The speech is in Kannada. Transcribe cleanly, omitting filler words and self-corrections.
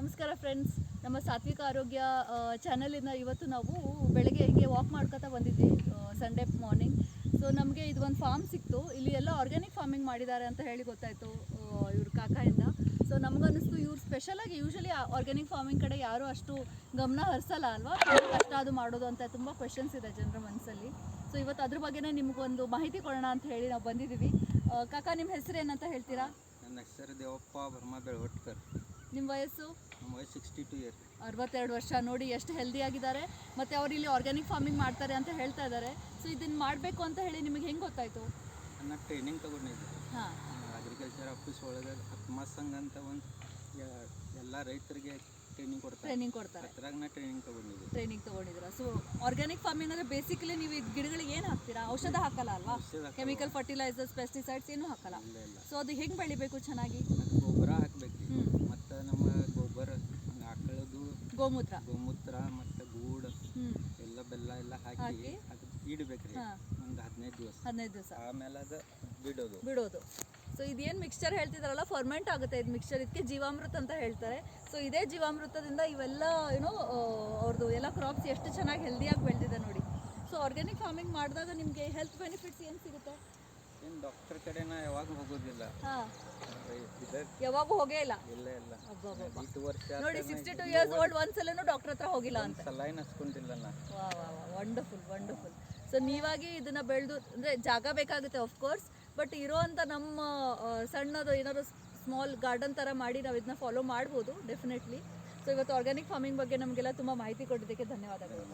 ನಮಸ್ಕಾರ ಫ್ರೆಂಡ್ಸ್, ನಮ್ಮ ಸಾತ್ವಿಕ ಆರೋಗ್ಯ ಚಾನಲಿಂದ ಇವತ್ತು ನಾವು ಬೆಳಗ್ಗೆ ಹಿಂಗೆ ವಾಕ್ ಮಾಡ್ಕೊತಾ ಬಂದಿದ್ವಿ ಸಂಡೇ ಮಾರ್ನಿಂಗ್. ಸೊ ನಮಗೆ ಇದು ಒಂದು ಫಾರ್ಮ್ ಸಿಕ್ತು. ಇಲ್ಲಿ ಎಲ್ಲ ಆರ್ಗ್ಯಾನಿಕ್ ಫಾರ್ಮಿಂಗ್ ಮಾಡಿದ್ದಾರೆ ಅಂತ ಹೇಳಿ ಗೊತ್ತಾಯಿತು ಇವ್ರ ಕಾಕಾಯಿಂದ. ಸೊ ನಮಗನ್ನಿಸ್ತು ಇವ್ರು ಸ್ಪೆಷಲಾಗಿ ಯೂಶಲಿ ಆರ್ಗ್ಯಾನಿಕ್ ಫಾರ್ಮಿಂಗ್ ಕಡೆ ಯಾರೂ ಅಷ್ಟು ಗಮನ ಹರಿಸಲ್ಲ ಅಲ್ವಾ, ಕಷ್ಟ ಅದು ಮಾಡೋದು ಅಂತ ತುಂಬ ಕ್ವೆಶನ್ಸ್ ಇದೆ ಜನರ ಮನಸ್ಸಲ್ಲಿ. ಸೊ ಇವತ್ತು ಅದ್ರ ಬಗ್ಗೆನೇ ನಿಮಗೊಂದು ಮಾಹಿತಿ ಕೊಡೋಣ ಅಂತ ಹೇಳಿ ನಾವು ಬಂದಿದ್ದೀವಿ. ಕಾಕಾ, ನಿಮ್ಮ ಹೆಸರು ಏನಂತ ಹೇಳ್ತೀರಾ? ನನ್ನ ಹೆಸರು ದೇವಪ್ಪ ಬರ್ಮಾ ಬೆಳವಟ್ಕರ್. ನಿಮ್ಮ ವಯಸ್ಸು? ನಮ್ಮ ವಯಸ್ಸು 62 ಇಯರ್ಸ್. 62 ವರ್ಷ. ನೋಡಿ ಎಷ್ಟು ಹೆಲ್ದಿ ಆಗಿದ್ದಾರೆ. ಮತ್ತು ಅವ್ರು ಇಲ್ಲಿ ಆರ್ಗ್ಯಾನಿಕ್ ಫಾರ್ಮಿಂಗ್ ಮಾಡ್ತಾರೆ ಅಂತ ಹೇಳ್ತಾ ಇದ್ದಾರೆ. ಸೊ ಇದನ್ನು ಮಾಡಬೇಕು ಅಂತ ಹೇಳಿ ನಿಮಗೆ ಹೆಂಗೆ ಗೊತ್ತಾಯಿತು? ನನ್ನ ಟ್ರೈನಿಂಗ್ ತೊಗೊಂಡಿದ್ದೆ. ಹಾಂ, ಅಗ್ರಿಕಲ್ಚರ್ ಆಫೀಸ್ ಒಳಗೆ ಆತ್ಮ ಸಂಘ ಅಂತ ಒಂದು ಎಲ್ಲ ರೈತರಿಗೆ ಟ್ರೈನಿಂಗ್ ಕೊಡ್ತಾರೆ. ಅದ್ರಾಗ ನಾ ಟ್ರೈನಿಂಗ್ ತೊಗೊಂಡಿದ್ದೀರಾ? ಸೊ ಆರ್ಗ್ಯಾನಿಕ್ ಫಾರ್ಮಿಂಗ್ ಅಂದರೆ ಬೇಸಿಕಲಿ ನೀವು ಈ ಗಿಡಗಳಿಗೆ ಏನು ಹಾಕ್ತೀರಾ? ಔಷಧ ಹಾಕಲ್ಲ ಅಲ್ವಾ? ಕೆಮಿಕಲ್ ಫರ್ಟಿಲೈಸರ್ಸ್, ಪೆಸ್ಟಿಸೈಡ್ಸ್ ಏನೂ ಹಾಕಲ್ಲ. ಸೊ ಅದು ಹೆಂಗೆ ಬೆಳಿಬೇಕು ಚೆನ್ನಾಗಿ? ಗೊಬ್ಬರ ಹಾಕಬೇಕು. ಮತ್ತು ನಮ್ಮ ಗೊಬ್ಬರ ಆಕಳದು ಗೋಮೂತ್ರ ಮತ್ತು ಗೂಡು ಎಲ್ಲ ಬೆಲ್ಲ ಎಲ್ಲ ಹಾಕಿ ಅದು ಇಡಬೇಕ್ರಿ ಒಂದು 15 ದಿವಸ. ಆಮೇಲೆ ಅದು ಬಿಡೋದು. ಸೊ ಇದೇನು ಮಿಕ್ಸ್ಚರ್ ಹೇಳ್ತಿದಾರಲ್ಲ, ಫರ್ಮೆಂಟ್ ಆಗುತ್ತೆ ಇದು ಮಿಕ್ಸ್ಚರ್. ಇದಕ್ಕೆ ಜೀವಾಮೃತ ಅಂತ ಹೇಳ್ತಾರೆ. ಸೊ ಇದೇ ಜೀವಾಮೃತದಿಂದ ಇವೆಲ್ಲ ಅವ್ರದ್ದು ಎಲ್ಲ ಕ್ರಾಪ್ಸ್ ಎಷ್ಟು ಚೆನ್ನಾಗಿ ಹೆಲ್ದಿಯಾಗಿ ಬೆಳೆದಿದೆ ನೋಡಿ. ಸೊ ಆರ್ಗ್ಯಾನಿಕ್ ಫಾರ್ಮಿಂಗ್ ಮಾಡಿದಾಗ ನಿಮಗೆ ಹೆಲ್ತ್ ಬೆನಿಫಿಟ್ಸ್ ಏನು ಸಿಗುತ್ತೆ? ಏನು ಡಾಕ್ಟರ್ ಕಡೆ ನಾ ಯಾವಾಗ ಹೋಗೋದಿಲ್ಲ. ಯಾವಾಗೂ ಹೋಗೇ ಇಲ್ಲ? ಇಲ್ಲ. ನೋಡಿ, 62 ಇಯರ್ಸ್ ಓಲ್ಡ್, ಒಂದ್ಸಲನೂ ಡಾಕ್ಟರ್ ಹತ್ರ ಹೋಗಿಲ್ಲ ಅಂತ. ಸಲೈನ್ ಹಚ್ಕೊಂಡಿಲ್ಲ ನಾ. ವಂಡರ್ಫುಲ್. ಸೊ ನೀವಾಗಿ ಇದನ್ನ ಬೆಳೆದು, ಅಂದರೆ ಜಾಗ ಬೇಕಾಗುತ್ತೆ ಆಫ್ಕೋರ್ಸ್, ಬಟ್ ಇರೋವಂಥ ನಮ್ಮ ಸಣ್ಣದು ಏನಾದ್ರು ಸ್ಮಾಲ್ ಗಾರ್ಡನ್ ಥರ ಮಾಡಿ ನಾವು ಇದನ್ನ ಫಾಲೋ ಮಾಡ್ಬೋದು ಡೆಫಿನೆಟ್ಲಿ. ಸೊ ಇವತ್ತು ಆರ್ಗ್ಯಾನಿಕ್ ಫಾರ್ಮಿಂಗ್ ಬಗ್ಗೆ ನಮಗೆಲ್ಲ ತುಂಬ ಮಾಹಿತಿ ಕೊಟ್ಟಿದ್ದಕ್ಕೆ ಧನ್ಯವಾದಗಳು.